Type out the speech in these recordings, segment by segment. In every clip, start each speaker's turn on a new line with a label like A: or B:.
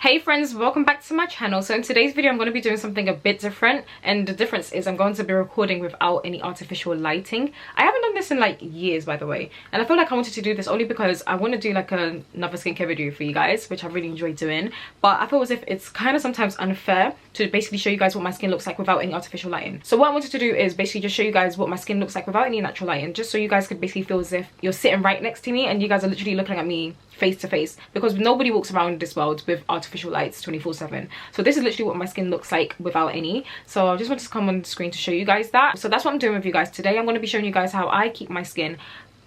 A: Hey friends, welcome back to my channel. So in today's video I'm going to be doing something a bit different, and the difference is I'm going to be recording without any artificial lighting. I haven't done this in like years, by the way, and I feel like I wanted to do this only because I want to do like another skincare video for you guys, which I really enjoy doing, but I feel as if it's kind of sometimes unfair to basically show you guys what my skin looks like without any artificial lighting. So what I wanted to do is basically just show you guys what my skin looks like without any natural lighting, just so you guys could basically feel as if you're sitting right next to me and you guys are literally looking at me face to face, because nobody walks around this world with artificial lights 24/7. So this is literally what my skin looks like without any. So I just wanted to come on the screen to show you guys that. So that's what I'm doing with you guys today. I'm going to be showing you guys how I keep my skin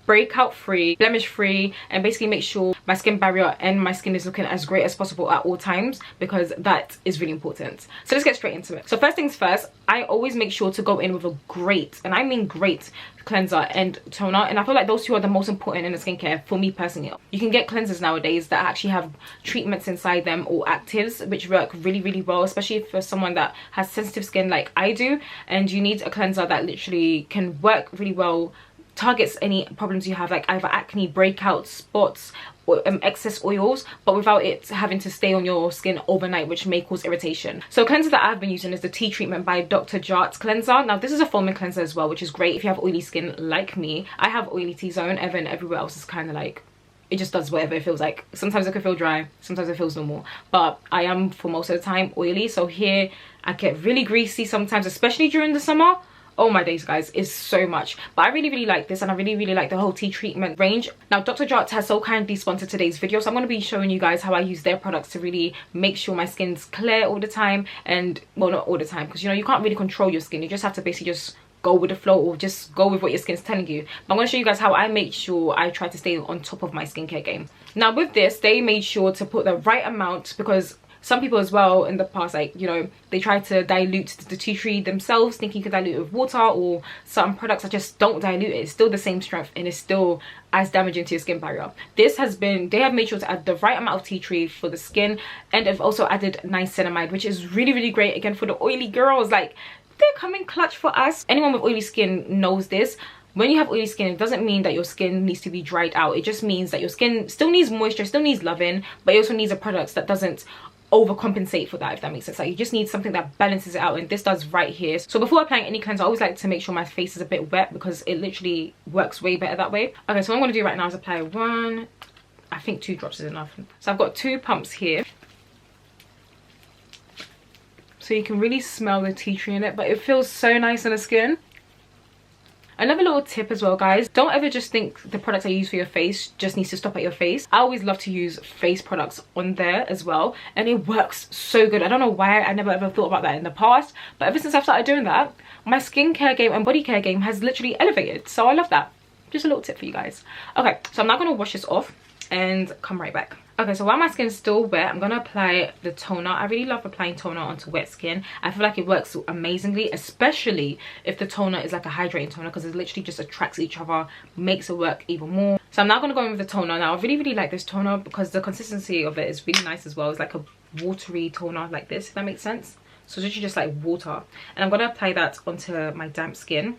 A: breakout free, blemish free, and basically make sure my skin barrier and my skin is looking as great as possible at all times, because that is really important. So let's get straight into it. So first things first, I always make sure to go in with a great, and I mean great, cleanser and toner, and I feel like those two are the most important in the skincare for me personally. You can get cleansers nowadays that actually have treatments inside them or actives, which work really well, especially for someone that has sensitive skin like I do, and you need a cleanser that literally can work really well, targets any problems you have, like either acne, breakouts, spots, or excess oils, but without it having to stay on your skin overnight, which may cause irritation. So a cleanser that I've been using is the TeaTreement by DJ JART cleanser. Now this is a foaming cleanser as well, which is great if you have oily skin like me. I have oily T-zone, and then everywhere else is kind of like, it just does whatever it feels like. Sometimes it can feel dry, sometimes it feels normal, but I am for most of the time oily. So here I get really greasy sometimes, especially during the summer. Oh my days guys, it's so much. But I really like this, and I really like the whole TeaTreement range. Now DJ JART has so kindly sponsored today's video, so I'm going to be showing you guys how I use their products to really make sure my skin's clear all the time. And well, not all the time, because you know you can't really control your skin, you just have to basically just go with the flow, or just go with what your skin's telling you. But I'm going to show you guys how I make sure I try to stay on top of my skincare game. Now with this, they made sure to put the right amount, because some people as well in the past, like, you know, they try to dilute the tea tree themselves, thinking you can dilute it with water, or some products that just don't dilute it. It's still the same strength and it's still as damaging to your skin barrier. This has been, they have made sure to add the right amount of tea tree for the skin, and have also added niacinamide, which is really great again for the oily girls. Like, they're coming clutch for us. Anyone with oily skin knows this. When you have oily skin, it doesn't mean that your skin needs to be dried out. It just means that your skin still needs moisture, still needs loving, but it also needs a product that doesn't overcompensate for that, if that makes sense. Like, you just need something that balances it out, and this does right here. So before applying any cleanser, I always like to make sure my face is a bit wet, because it literally works way better that way. Okay, so what I'm going to do right now is apply one, I think 2 drops is enough. So I've got 2 pumps here, so you can really smell the tea tree in it, but it feels so nice on the skin. Another little tip as well, guys, don't ever just think the products I use for your face just needs to stop at your face. I always love to use face products on there as well, and it works so good. I don't know why I never ever thought about that in the past, but ever since I've started doing that, my skincare game and body care game has literally elevated. So I love that. Just a little tip for you guys. Okay, so I'm now going to wash this off and come right back. Okay, so while my skin's still wet, I'm gonna apply the toner. I really love applying toner onto wet skin. I feel like it works amazingly, especially if the toner is like a hydrating toner, because it literally just attracts each other, makes it work even more. So I'm now gonna go in with the toner. Now I really like this toner because the consistency of it is really nice as well. It's like a watery toner like this, if that makes sense. So it's literally just like water, and I'm gonna apply that onto my damp skin.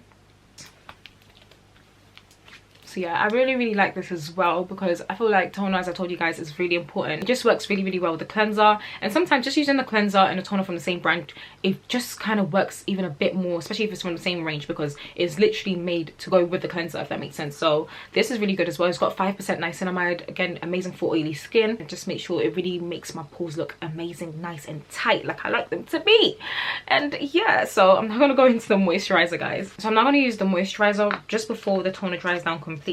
A: So yeah, I really like this as well, because I feel like toner, as I told you guys, is really important. It just works really well with the cleanser, and sometimes just using the cleanser and the toner from the same brand, it just kind of works even a bit more, especially if it's from the same range, because it's literally made to go with the cleanser, if that makes sense. So this is really good as well. It's got 5% niacinamide, again amazing for oily skin. And just make sure it really makes my pores look amazing, nice and tight, like I like them to be. And yeah, so I'm now going to go into the moisturizer, guys. So I'm now going to use the moisturizer just before the toner dries down completely.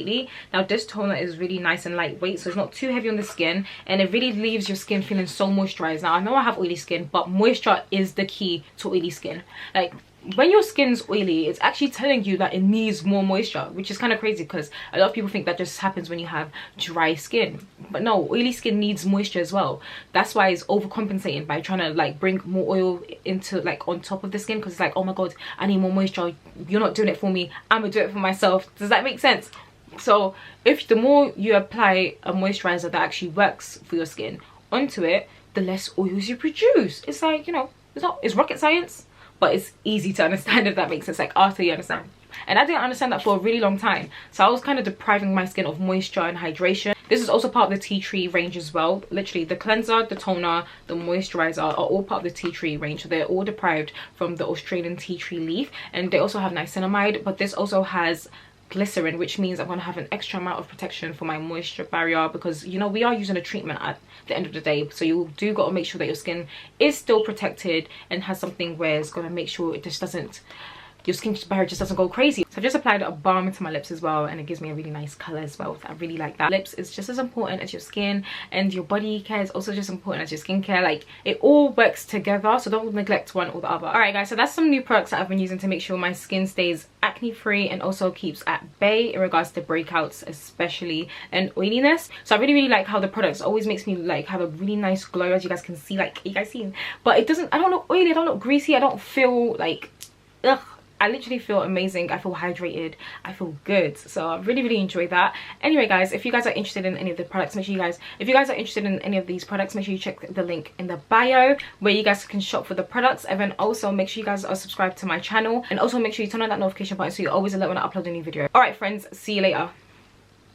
A: Now this toner is really nice and lightweight, so it's not too heavy on the skin, and it really leaves your skin feeling so moisturized. Now I know I have oily skin, but moisture is the key to oily skin. Like, when your skin's oily, it's actually telling you that it needs more moisture, which is kind of crazy, because a lot of people think that just happens when you have dry skin, but no, oily skin needs moisture as well. That's why it's overcompensating by trying to like bring more oil into like on top of the skin, because it's like, oh my god, I need more moisture, you're not doing it for me, I'm gonna do it for myself. Does that make sense? So if the more you apply a moisturizer that actually works for your skin onto it, the less oils you produce. It's like, you know, it's rocket science, but it's easy to understand, if that makes sense, like after you understand. And I didn't understand that for a really long time, so I was kind of depriving my skin of moisture and hydration. This is also part of the tea tree range as well. Literally the cleanser, the toner, the moisturizer are all part of the tea tree range. So they're all deprived from the Australian tea tree leaf, and they also have niacinamide, but this also has glycerin, which means I'm going to have an extra amount of protection for my moisture barrier, because you know we are using a treatment at the end of the day, so you do got to make sure that your skin is still protected and has something where it's going to make sure it just doesn't, your skin barrier just doesn't go crazy. So I've just applied a balm into my lips as well, and it gives me a really nice color as well. So I really like that. Lips is just as important as your skin, and your body care is also just important as your skincare. Like, it all works together, so don't neglect one or the other. All right guys, so that's some new products that I've been using to make sure my skin stays acne free and also keeps at bay in regards to breakouts especially, and oiliness. So I really like how the products always makes me like have a really nice glow, as you guys can see. Like, you guys see, but it doesn't, I don't look oily, I don't look greasy, I don't feel like ugh. I literally feel amazing. I feel hydrated, I feel good. So I really enjoy that. Anyway guys, if you guys are interested in any of the products, make sure you guys, if you guys are interested in any of these products, make sure you check the link in the bio where you guys can shop for the products. And then also make sure you guys are subscribed to my channel, and also make sure you turn on that notification button so you're always alert when I upload a new video. All right friends, see you later.